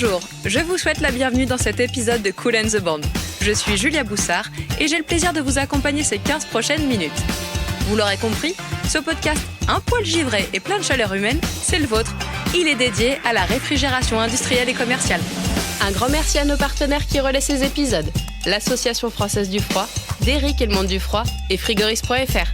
Bonjour, je vous souhaite la bienvenue dans cet épisode de Kool & The Band. Je suis Julia Boussard et j'ai le plaisir de vous accompagner ces 15 prochaines minutes. Vous l'aurez compris, ce podcast un poil givré et plein de chaleur humaine, c'est le vôtre. Il est dédié à la réfrigération industrielle et commerciale. Un grand merci à nos partenaires qui relaient ces épisodes. L'Association française du froid, Derrick et le monde du froid et Frigorist.fr.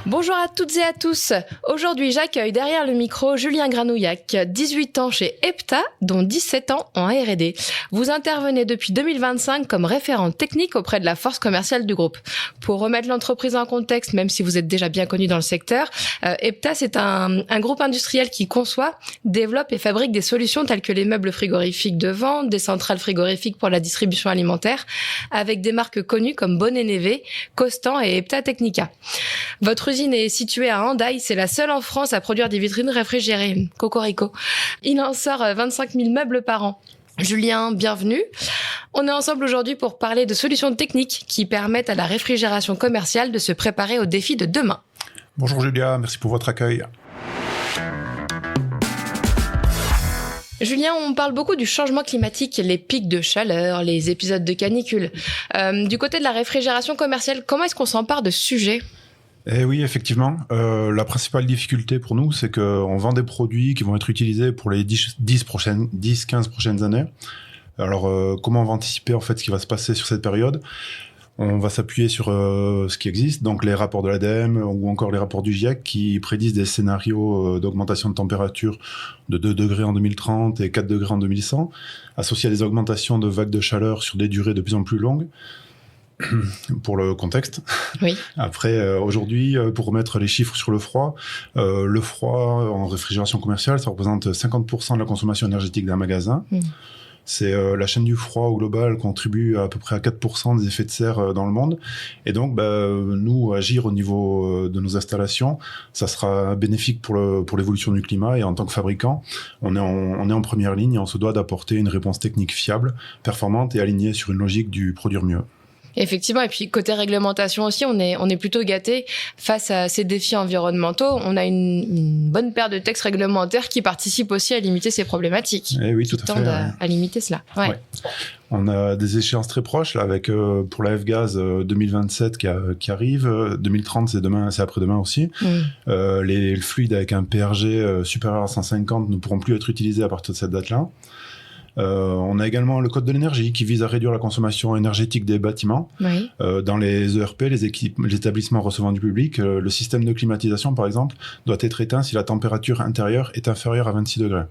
Bonjour à toutes et à tous. Aujourd'hui, j'accueille derrière le micro Julien Granouillac, 18 ans chez Epta, dont 17 ans en R&D. Vous intervenez depuis 2025 comme référent technique auprès de la force commerciale du groupe. Pour remettre l'entreprise en contexte, même si vous êtes déjà bien connu dans le secteur, Epta, c'est un groupe industriel qui conçoit, développe et fabrique des solutions telles que les meubles frigorifiques de vente, des centrales frigorifiques pour la distribution alimentaire, avec des marques connues comme Bonnet Névé, Costan et Epta Technica. Votre usine est située à Hendaye, c'est la seule en France à produire des vitrines réfrigérées. Cocorico. Il en sort 25 000 meubles par an. Julien, bienvenue. On est ensemble aujourd'hui pour parler de solutions techniques qui permettent à la réfrigération commerciale de se préparer aux défis de demain. Bonjour Julia, merci pour votre accueil. Julien, on parle beaucoup du changement climatique, les pics de chaleur, les épisodes de canicule. Du côté de la réfrigération commerciale, comment est-ce qu'on s'empare de ce sujet ? Eh oui, effectivement. La principale difficulté pour nous, c'est qu'on vend des produits qui vont être utilisés pour les 10-15 prochaines années. Alors, comment on va anticiper en fait ce qui va se passer sur cette période ? On va s'appuyer sur ce qui existe, donc les rapports de l'ADEME ou encore les rapports du GIEC qui prédisent des scénarios d'augmentation de température de 2 degrés en 2030 et 4 degrés en 2100, associés à des augmentations de vagues de chaleur sur des durées de plus en plus longues. Pour le contexte. Oui. Après, aujourd'hui, pour remettre les chiffres sur le froid en réfrigération commerciale, ça représente 50% de la consommation énergétique d'un magasin. C'est la chaîne du froid au global contribue à peu près à 4% des effets de serre dans le monde. Et donc, nous, agir au niveau de nos installations, ça sera bénéfique pour l'évolution du climat. Et en tant que fabricant, on est en première ligne et on se doit d'apporter une réponse technique fiable, performante et alignée sur une logique du produire mieux. Effectivement, et puis côté réglementation aussi, on est plutôt gâtés face à ces défis environnementaux. On a une bonne paire de textes réglementaires qui participent aussi à limiter ces problématiques. Et oui, tout à fait. À limiter cela. Ouais. On a des échéances très proches là, avec pour la F-Gaz 2027 qui arrive, 2030 c'est demain, c'est après-demain aussi. Les fluides avec un PRG supérieur à 150 ne pourront plus être utilisés à partir de cette date-là. On a également le code de l'énergie qui vise à réduire la consommation énergétique des bâtiments. Oui. Dans les ERP, les établissements recevant du public, le système de climatisation, par exemple, doit être éteint si la température intérieure est inférieure à 26 degrés.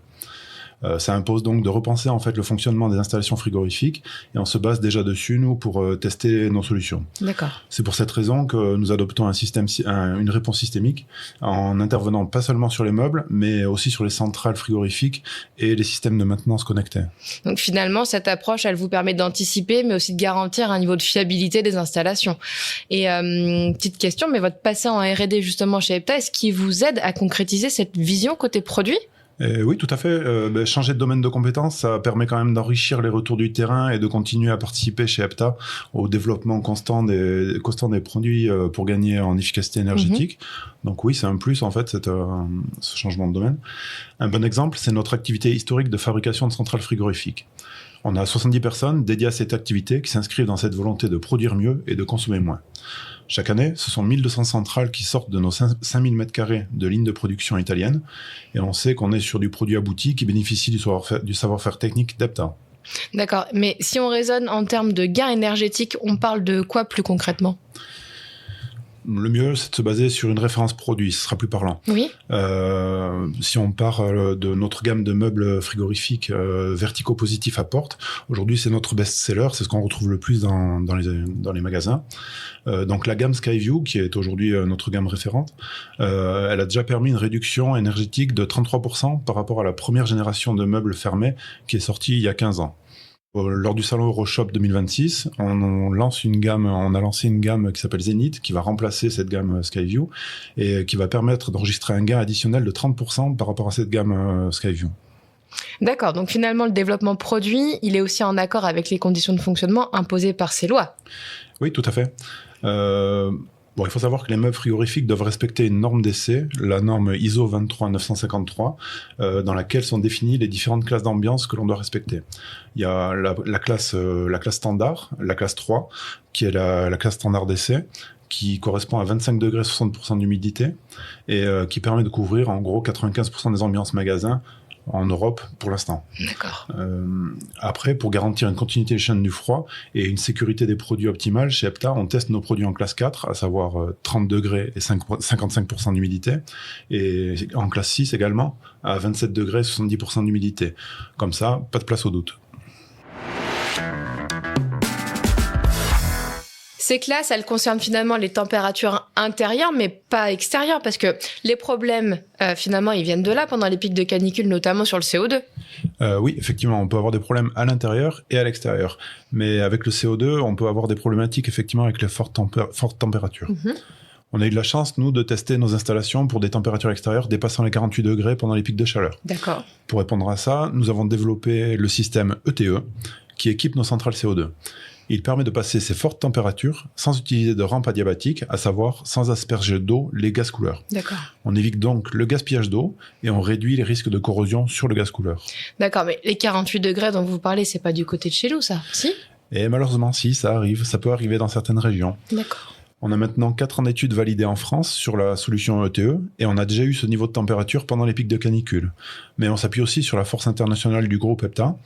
Ça impose donc de repenser en fait le fonctionnement des installations frigorifiques et on se base déjà dessus, nous, pour tester nos solutions. D'accord. C'est pour cette raison que nous adoptons une réponse systémique en intervenant pas seulement sur les meubles, mais aussi sur les centrales frigorifiques et les systèmes de maintenance connectés. Donc finalement, cette approche, elle vous permet d'anticiper, mais aussi de garantir un niveau de fiabilité des installations. Et petite question, mais votre passé en R&D justement chez Epta, est-ce qu'il vous aide à concrétiser cette vision côté produit ? Oui, tout à fait. Changer de domaine de compétences, ça permet quand même d'enrichir les retours du terrain et de continuer à participer chez Epta au développement constant des produits pour gagner en efficacité énergétique. Donc oui, c'est un plus en fait, ce changement de domaine. Un bon exemple, c'est notre activité historique de fabrication de centrales frigorifiques. On a 70 personnes dédiées à cette activité qui s'inscrivent dans cette volonté de produire mieux et de consommer moins. Chaque année, ce sont 1200 centrales qui sortent de nos 5000 m² de lignes de production italiennes. Et on sait qu'on est sur du produit abouti qui bénéficie du savoir-faire technique d'Epta. D'accord. Mais si on raisonne en termes de gains énergétiques, on parle de quoi plus concrètement ? Le mieux, c'est de se baser sur une référence produit, ce sera plus parlant. Oui. Si on part de notre gamme de meubles frigorifiques verticaux positifs à porte, aujourd'hui c'est notre best-seller, c'est ce qu'on retrouve le plus dans les magasins. Donc la gamme Skyview, qui est aujourd'hui notre gamme référente, elle a déjà permis une réduction énergétique de 33% par rapport à la première génération de meubles fermés qui est sortie il y a 15 ans. Lors du salon EuroShop 2026, on a lancé une gamme qui s'appelle Zenith, qui va remplacer cette gamme Skyview et qui va permettre d'enregistrer un gain additionnel de 30% par rapport à cette gamme Skyview. D'accord, donc finalement le développement produit, il est aussi en accord avec les conditions de fonctionnement imposées par ces lois. Oui, tout à fait. Bon, il faut savoir que les meubles frigorifiques doivent respecter une norme d'essai, la norme ISO 23953, dans laquelle sont définies les différentes classes d'ambiance que l'on doit respecter. Il y a la classe standard, la classe 3, qui est la classe standard d'essai, qui correspond à 25 degrés 60% d'humidité et qui permet de couvrir en gros 95% des ambiances magasins en Europe pour l'instant. D'accord. Après, pour garantir une continuité des chaînes du froid et une sécurité des produits optimale, chez Epta, on teste nos produits en classe 4, à savoir 30 degrés et 55% d'humidité, et en classe 6 également, à 27 degrés et 70% d'humidité. Comme ça, pas de place au doute. Ces classes, elles concernent finalement les températures intérieures, mais pas extérieures, parce que les problèmes, finalement, ils viennent de là, pendant les pics de canicule, notamment sur le CO2. Oui, effectivement, on peut avoir des problèmes à l'intérieur et à l'extérieur. Mais avec le CO2, on peut avoir des problématiques, effectivement, avec les fortes températures. Mm-hmm. On a eu de la chance, nous, de tester nos installations pour des températures extérieures dépassant les 48 degrés pendant les pics de chaleur. D'accord. Pour répondre à ça, nous avons développé le système ETE, qui équipe nos centrales CO2. Il permet de passer ces fortes températures sans utiliser de rampe adiabatique, à savoir sans asperger d'eau les gaz couleurs. D'accord. On évite donc le gaspillage d'eau et on réduit les risques de corrosion sur le gaz couleur. D'accord, mais les 48 degrés dont vous parlez, c'est pas du côté de chez nous, ça, si ? Et malheureusement, si, ça arrive. Ça peut arriver dans certaines régions. D'accord. On a maintenant 4 ans d'études validées en France sur la solution ETE et on a déjà eu ce niveau de température pendant les pics de canicule. Mais on s'appuie aussi sur la force internationale du groupe Epta.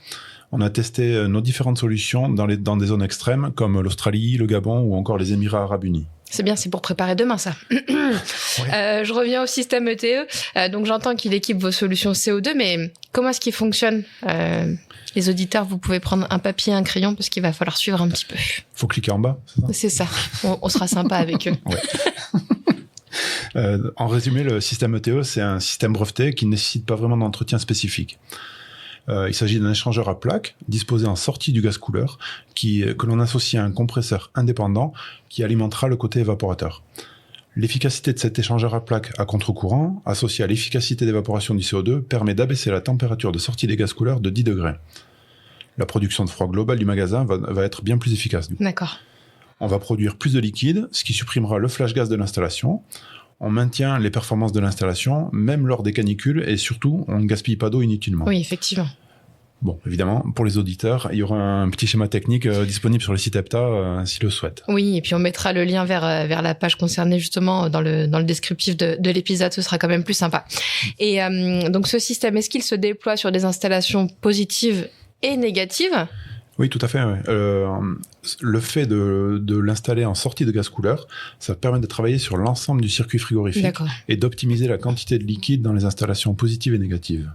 On a testé nos différentes solutions dans des zones extrêmes comme l'Australie, le Gabon ou encore les Émirats Arabes Unis. C'est bien, c'est pour préparer demain, ça. Ouais. Je reviens au système ETE. Donc, j'entends qu'il équipe vos solutions CO2, mais comment est-ce qu'il fonctionne ? Les auditeurs, vous pouvez prendre un papier et un crayon parce qu'il va falloir suivre un petit peu. Faut cliquer en bas, c'est ça. On sera sympa avec eux. Ouais. En résumé, le système ETE, c'est un système breveté qui ne nécessite pas vraiment d'entretien spécifique. Il s'agit d'un échangeur à plaques disposé en sortie du gaz couleur que l'on associe à un compresseur indépendant qui alimentera le côté évaporateur. L'efficacité de cet échangeur à plaques à contre-courant, associé à l'efficacité d'évaporation du CO2, permet d'abaisser la température de sortie des gaz couleurs de 10 degrés. La production de froid globale du magasin va être bien plus efficace. D'accord. On va produire plus de liquide, ce qui supprimera le flash gaz de l'installation. On maintient les performances de l'installation, même lors des canicules, et surtout, on ne gaspille pas d'eau inutilement. Oui, effectivement. Bon, évidemment, pour les auditeurs, il y aura un petit schéma technique disponible sur le site Epta s'ils le souhaitent. Oui, et puis on mettra le lien vers la page concernée justement dans le descriptif de l'épisode, ce sera quand même plus sympa. Et donc ce système, est-ce qu'il se déploie sur des installations positives et négatives ? Oui, tout à fait. Ouais. Le fait de l'installer en sortie de gaz couleur, ça permet de travailler sur l'ensemble du circuit frigorifique. D'accord. Et d'optimiser la quantité de liquide dans les installations positives et négatives.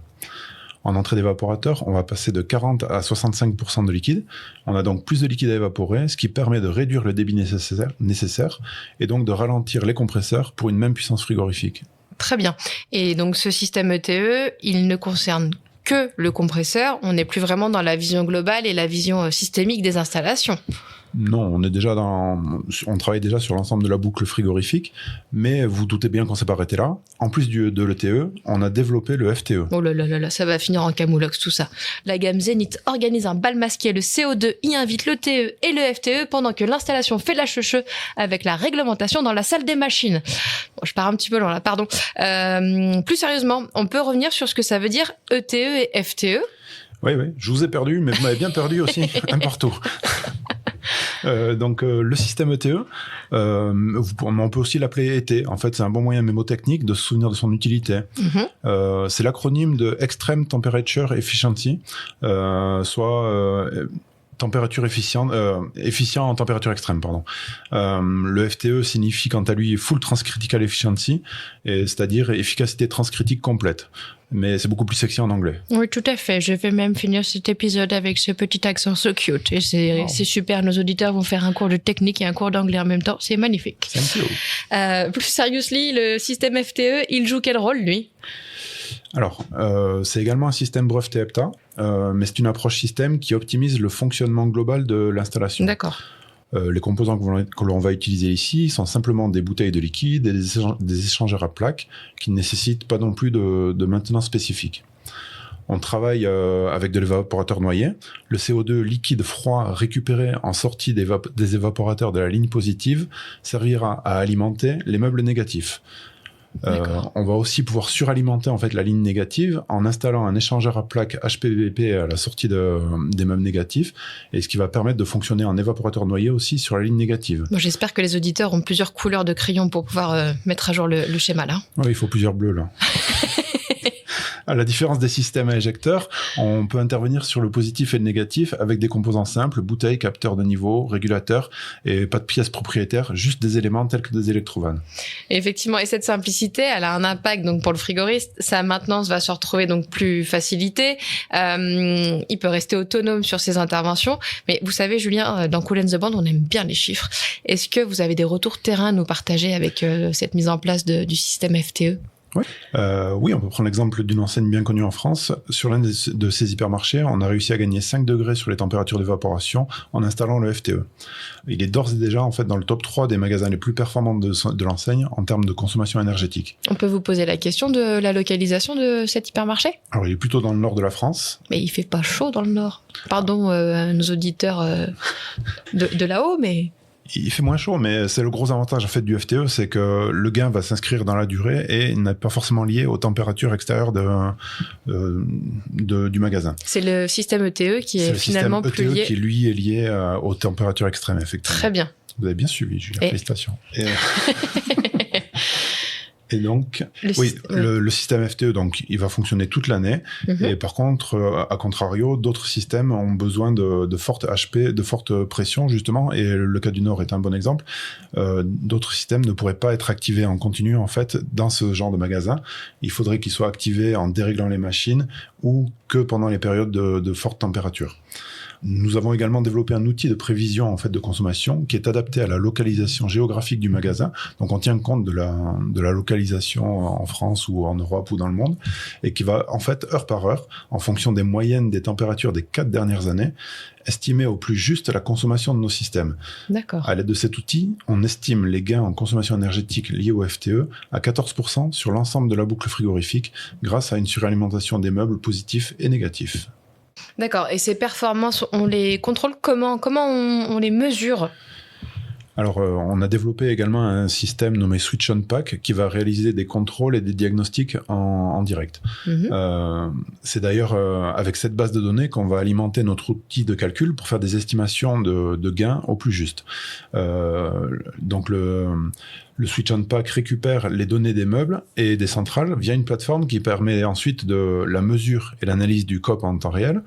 En entrée d'évaporateur, on va passer de 40 à 65% de liquide. On a donc plus de liquide à évaporer, ce qui permet de réduire le débit nécessaire et donc de ralentir les compresseurs pour une même puissance frigorifique. Très bien. Et donc ce système ETE, il ne concerne que le compresseur, on n'est plus vraiment dans la vision globale et la vision systémique des installations. Non, on travaille déjà sur l'ensemble de la boucle frigorifique, mais vous doutez bien qu'on s'est pas arrêté là. En plus de l'ETE, on a développé le FTE. Oh là là là là, ça va finir en camoulox tout ça. La gamme Zenith organise un bal masqué, le CO2 y invite l'ETE et le FTE pendant que l'installation fait la cheucheu avec la réglementation dans la salle des machines. Bon, je pars un petit peu loin là, pardon. Plus sérieusement, on peut revenir sur ce que ça veut dire ETE et FTE. Oui, je vous ai perdu, mais vous m'avez bien perdu aussi, un partout. Donc le système ETE, on peut aussi l'appeler ET. En fait, c'est un bon moyen mémotechnique de se souvenir de son utilité. Mm-hmm. C'est l'acronyme de Extreme Temperature Efficiency, soit température efficient en température extrême, pardon. Le FTE signifie quant à lui Full Transcritical Efficiency, c'est-à-dire efficacité transcritique complète. Mais c'est beaucoup plus sexy en anglais. Oui, tout à fait. Je vais même finir cet épisode avec ce petit accent so cute. Et c'est super. Nos auditeurs vont faire un cours de technique et un cours d'anglais en même temps. C'est magnifique. Plus seriously, le système FTE, il joue quel rôle, lui ? Alors, c'est également un système breveté Epta, mais c'est une approche système qui optimise le fonctionnement global de l'installation. D'accord. Les composants que l'on va utiliser ici sont simplement des bouteilles de liquide et des échangeurs à plaques qui ne nécessitent pas non plus de maintenance spécifique. On travaille avec de l'évaporateur noyé. Le CO2 liquide froid récupéré en sortie des évaporateurs de la ligne positive servira à alimenter les meubles négatifs. On va aussi pouvoir suralimenter en fait la ligne négative en installant un échangeur à plaques HPVP à la sortie des meubles négatifs, et ce qui va permettre de fonctionner en évaporateur noyé aussi sur la ligne négative. Bon, j'espère que les auditeurs ont plusieurs couleurs de crayons pour pouvoir mettre à jour le schéma là. Oui, il faut plusieurs bleus là. À la différence des systèmes à éjecteurs, on peut intervenir sur le positif et le négatif avec des composants simples, bouteilles, capteurs de niveau, régulateurs, et pas de pièces propriétaires, juste des éléments tels que des électrovannes. Et effectivement, et cette simplicité, elle a un impact donc pour le frigoriste. Sa maintenance va se retrouver donc plus facilitée. Il peut rester autonome sur ses interventions. Mais vous savez, Julien, dans Cool & the Band, on aime bien les chiffres. Est-ce que vous avez des retours terrain à nous partager avec cette mise en place du système FTE ? Oui, on peut prendre l'exemple d'une enseigne bien connue en France. Sur l'un de ces hypermarchés, on a réussi à gagner 5 degrés sur les températures d'évaporation en installant le FTE. Il est d'ores et déjà en fait dans le top 3 des magasins les plus performants de l'enseigne en termes de consommation énergétique. On peut vous poser la question de la localisation de cet hypermarché ? Alors, il est plutôt dans le nord de la France. Mais il fait pas chaud dans le nord. Pardon à nos auditeurs de là-haut, mais... Il fait moins chaud, mais c'est le gros avantage en fait du FTE, c'est que le gain va s'inscrire dans la durée et n'est pas forcément lié aux températures extérieures du magasin. C'est le système ETE qui est finalement plus lié. Qui lui est lié aux températures extrêmes, effectivement. Très bien. Vous avez bien suivi, Julia. Félicitations. Et donc, le système FTE, donc, il va fonctionner toute l'année. Mm-hmm. Et par contre, à contrario, d'autres systèmes ont besoin de fortes HP, de fortes pressions, justement. Et le cas du Nord est un bon exemple. D'autres systèmes ne pourraient pas être activés en continu, en fait, dans ce genre de magasin. Il faudrait qu'ils soient activés en déréglant les machines ou que pendant les périodes de forte température. Nous avons également développé un outil de prévision en fait de consommation qui est adapté à la localisation géographique du magasin. Donc on tient compte de la localisation en France ou en Europe ou dans le monde, et qui va en fait heure par heure, en fonction des moyennes des températures des 4 dernières années, estimer au plus juste la consommation de nos systèmes. D'accord. À l'aide de cet outil, on estime les gains en consommation énergétique liés au FTE à 14% sur l'ensemble de la boucle frigorifique grâce à une suralimentation des meubles positifs et négatifs. D'accord. Et ces performances, on les contrôle comment ? Comment on les mesure ? Alors, on a développé également un système nommé Switch on Pack qui va réaliser des contrôles et des diagnostics en direct. Mm-hmm. C'est d'ailleurs avec cette base de données qu'on va alimenter notre outil de calcul pour faire des estimations de gains au plus juste. Donc, le Switch on Pack récupère les données des meubles et des centrales via une plateforme qui permet ensuite de la mesure et l'analyse du COP en temps réel,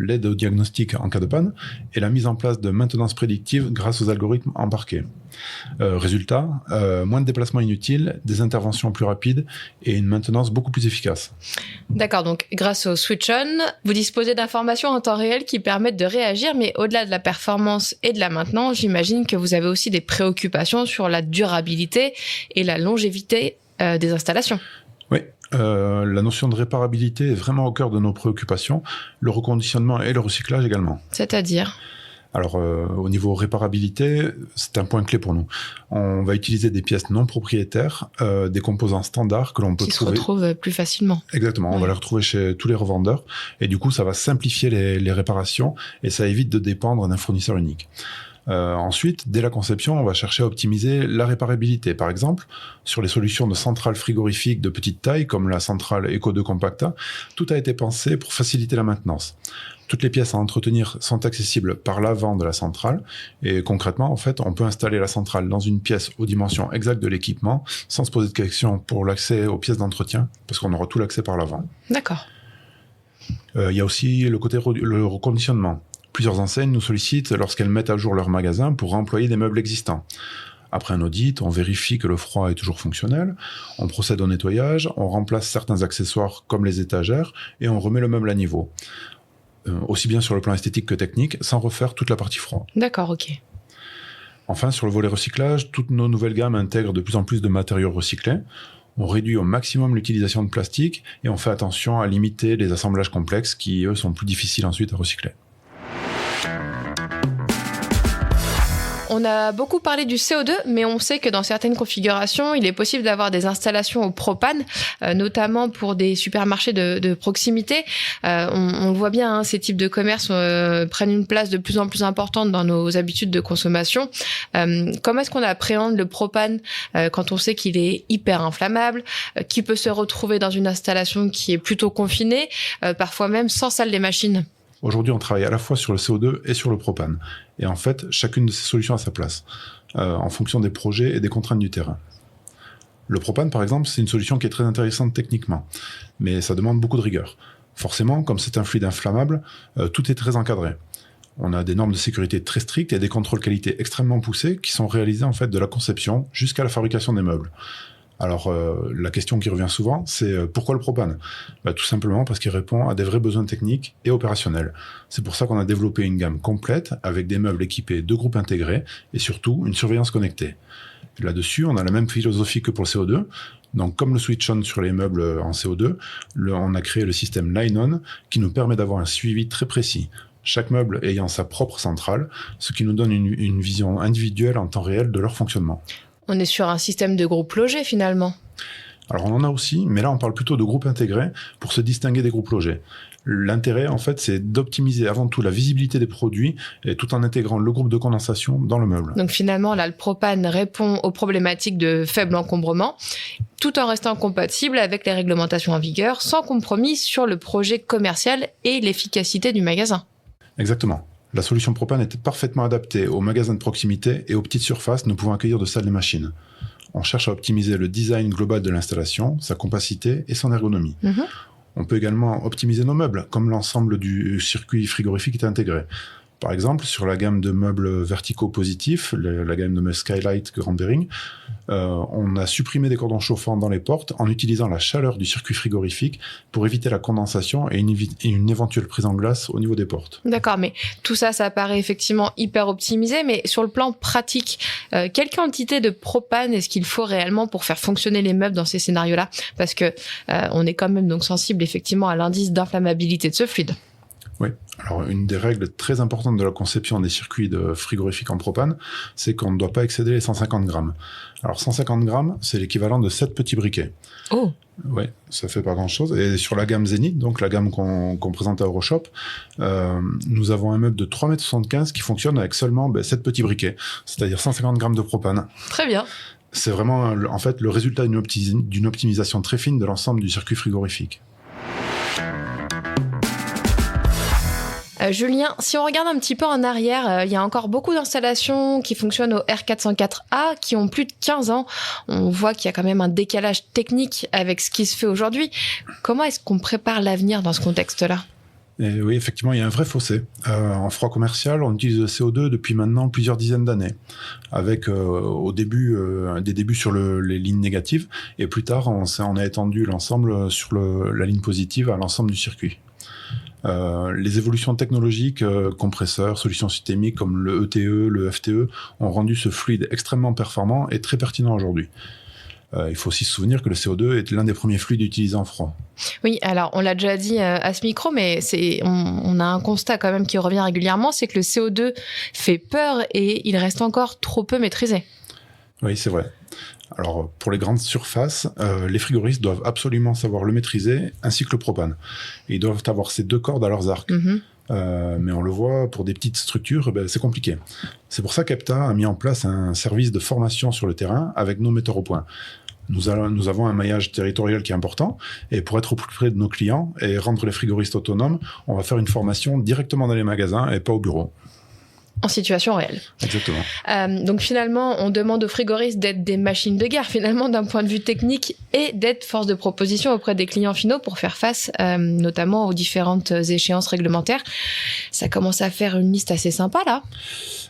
l'aide au diagnostic en cas de panne et la mise en place de maintenance prédictive grâce aux algorithmes embarqués. Résultat, moins de déplacements inutiles, des interventions plus rapides et une maintenance beaucoup plus efficace. D'accord, donc grâce au Switch On, vous disposez d'informations en temps réel qui permettent de réagir, mais au-delà de la performance et de la maintenance, j'imagine que vous avez aussi des préoccupations sur la durabilité et la longévité des installations. Oui. La notion de réparabilité est vraiment au cœur de nos préoccupations, le reconditionnement et le recyclage également. C'est-à-dire ? Alors, au niveau réparabilité, c'est un point clé pour nous. On va utiliser des pièces non propriétaires, des composants standards que l'on peut trouver. Qui se retrouvent plus facilement. Exactement, on va les retrouver chez tous les revendeurs. Et du coup, ça va simplifier les réparations et ça évite de dépendre d'un fournisseur unique. Ensuite, dès la conception, on va chercher à optimiser la réparabilité. Par exemple, sur les solutions de centrales frigorifiques de petite taille, comme la centrale Eco 2 Compacta, tout a été pensé pour faciliter la maintenance. Toutes les pièces à entretenir sont accessibles par l'avant de la centrale et concrètement, en fait, on peut installer la centrale dans une pièce aux dimensions exactes de l'équipement sans se poser de questions pour l'accès aux pièces d'entretien parce qu'on aura tout l'accès par l'avant. D'accord. Il y a aussi le côté le reconditionnement. Plusieurs enseignes nous sollicitent lorsqu'elles mettent à jour leur magasin pour réemployer des meubles existants. Après un audit, on vérifie que le froid est toujours fonctionnel, on procède au nettoyage, on remplace certains accessoires comme les étagères et on remet le meuble à niveau. Aussi bien sur le plan esthétique que technique, sans refaire toute la partie froid. D'accord, ok. Enfin, sur le volet recyclage, toutes nos nouvelles gammes intègrent de plus en plus de matériaux recyclés. On réduit au maximum l'utilisation de plastique et on fait attention à limiter les assemblages complexes qui, eux, sont plus difficiles ensuite à recycler. on a beaucoup parlé du CO2, mais on sait que dans certaines configurations, il est possible d'avoir des installations au propane, notamment pour des supermarchés de proximité. On le voit bien, hein, ces types de commerces prennent une place de plus en plus importante dans nos habitudes de consommation. Comment est-ce qu'on appréhende le propane quand on sait qu'il est hyper inflammable, qui peut se retrouver dans une installation qui est plutôt confinée, parfois même sans salle des machines? Aujourd'hui, on travaille à la fois sur le CO2 et sur le propane. Et en fait, chacune de ces solutions a sa place, en fonction des projets et des contraintes du terrain. Le propane, par exemple, c'est une solution qui est très intéressante techniquement, mais ça demande beaucoup de rigueur. Forcément, comme c'est un fluide inflammable, tout est très encadré. On a des normes de sécurité très strictes et des contrôles qualité extrêmement poussés qui sont réalisés en fait de la conception jusqu'à la fabrication des meubles. Alors, la question qui revient souvent, c'est pourquoi le propane ? Tout simplement parce qu'il répond à des vrais besoins techniques et opérationnels. C'est pour ça qu'on a développé une gamme complète avec des meubles équipés de groupes intégrés et surtout une surveillance connectée. Là-dessus, on a la même philosophie que pour le CO2. Donc, comme le switch on sur les meubles en CO2, on a créé le système Line-on qui nous permet d'avoir un suivi très précis. Chaque meuble ayant sa propre centrale, ce qui nous donne une vision individuelle en temps réel de leur fonctionnement. On est sur un système de groupe logé finalement. Alors on en a aussi, mais là on parle plutôt de groupes intégrés pour se distinguer des groupes logés. L'intérêt en fait c'est d'optimiser avant tout la visibilité des produits et tout en intégrant le groupe de condensation dans le meuble. Donc finalement là le propane répond aux problématiques de faible encombrement tout en restant compatible avec les réglementations en vigueur sans compromis sur le projet commercial et l'efficacité du magasin. Exactement. La solution propane était parfaitement adaptée aux magasins de proximité et aux petites surfaces ne pouvant accueillir de salles de machines. On cherche à optimiser le design global de l'installation, sa compacité et son ergonomie. On peut également optimiser nos meubles, comme l'ensemble du circuit frigorifique est intégré. Par exemple, sur la gamme de meubles verticaux positifs, la gamme de meubles Skylight Grand Bearing, on a supprimé des cordons chauffants dans les portes en utilisant la chaleur du circuit frigorifique pour éviter la condensation et une éventuelle prise en glace au niveau des portes. D'accord, mais tout ça, ça paraît effectivement hyper optimisé, mais sur le plan pratique, quelle quantité de propane est-ce qu'il faut réellement pour faire fonctionner les meubles dans ces scénarios-là ? Parce que on est quand même donc sensible effectivement à l'indice d'inflammabilité de ce fluide. Oui, alors une des règles très importantes de la conception des circuits de frigorifiques en propane, c'est qu'on ne doit pas excéder les 150 grammes. Alors 150 grammes, c'est l'équivalent de 7 petits briquets. Oh. Oui, ça fait pas grand-chose. Et sur la gamme Zenith, donc la gamme qu'on présente à Euroshop, nous avons un meuble de 3,75 m qui fonctionne avec seulement 7 petits briquets, c'est-à-dire 150 grammes de propane. Très bien. C'est vraiment en fait le résultat d'une optimisation très fine de l'ensemble du circuit frigorifique. Julien, si on regarde un petit peu en arrière, il y a encore beaucoup d'installations qui fonctionnent au R404A qui ont plus de 15 ans. On voit qu'il y a quand même un décalage technique avec ce qui se fait aujourd'hui. Comment est-ce qu'on prépare l'avenir dans ce contexte-là ? Et oui, effectivement, il y a un vrai fossé. En froid commercial, on utilise le CO2 depuis maintenant plusieurs dizaines d'années, avec au début des débuts sur les lignes négatives, et plus tard, on a étendu l'ensemble sur la ligne positive à l'ensemble du circuit. Les évolutions technologiques, compresseurs, solutions systémiques comme le ETE, le FTE, ont rendu ce fluide extrêmement performant et très pertinent aujourd'hui. Il faut aussi se souvenir que le CO2 est l'un des premiers fluides utilisés en froid. Oui, alors on l'a déjà dit à ce micro, mais on a un constat quand même qui revient régulièrement, c'est que le CO2 fait peur et il reste encore trop peu maîtrisé. Oui, c'est vrai. Alors, pour les grandes surfaces, les frigoristes doivent absolument savoir le maîtriser, ainsi que le propane. Et ils doivent avoir ces deux cordes à leurs arcs. Mais on le voit, pour des petites structures, c'est compliqué. C'est pour ça qu'EPTA a mis en place un service de formation sur le terrain avec nos metteurs au point. Nous avons un maillage territorial qui est important, et pour être au plus près de nos clients et rendre les frigoristes autonomes, on va faire une formation directement dans les magasins et pas au bureau. En situation réelle. Exactement. Donc finalement, on demande aux frigoristes d'être des machines de guerre, finalement, d'un point de vue technique, et d'être force de proposition auprès des clients finaux pour faire face notamment aux différentes échéances réglementaires. Ça commence à faire une liste assez sympa, là.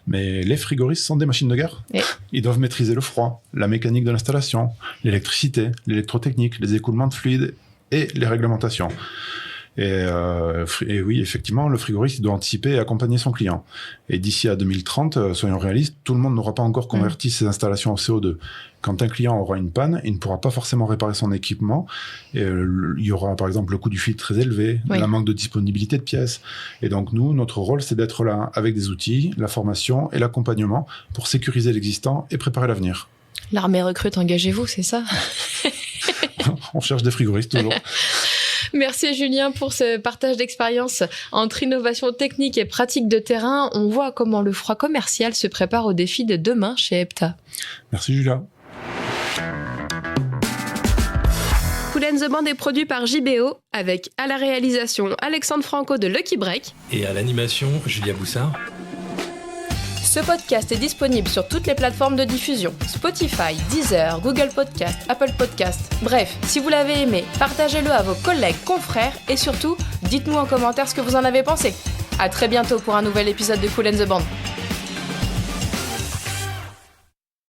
Mais les frigoristes sont des machines de guerre. Et ils doivent maîtriser le froid, la mécanique de l'installation, l'électricité, l'électrotechnique, les écoulements de fluides et les réglementations. Et oui, effectivement, le frigoriste doit anticiper et accompagner son client. Et d'ici à 2030, soyons réalistes, tout le monde n'aura pas encore converti ses installations en CO2. Quand un client aura une panne, il ne pourra pas forcément réparer son équipement. Et, il y aura par exemple le coût du filtre très élevé, la manque de disponibilité de pièces. Et donc nous, notre rôle, c'est d'être là avec des outils, la formation et l'accompagnement pour sécuriser l'existant et préparer l'avenir. L'armée recrute, engagez-vous, c'est ça? On cherche des frigoristes toujours. Merci Julien pour ce partage d'expérience. Entre innovation technique et pratique de terrain, on voit comment le froid commercial se prépare aux défis de demain chez Epta. Merci Julia. Cool & the Band est produit par JBO avec à la réalisation Alexandre Franco de Lucky Break et à l'animation Julia Boussard. Ce podcast est disponible sur toutes les plateformes de diffusion, Spotify, Deezer, Google Podcast, Apple Podcast. Bref, si vous l'avez aimé, partagez-le à vos collègues, confrères et surtout, dites-nous en commentaire ce que vous en avez pensé. À très bientôt pour un nouvel épisode de Cool & the Band.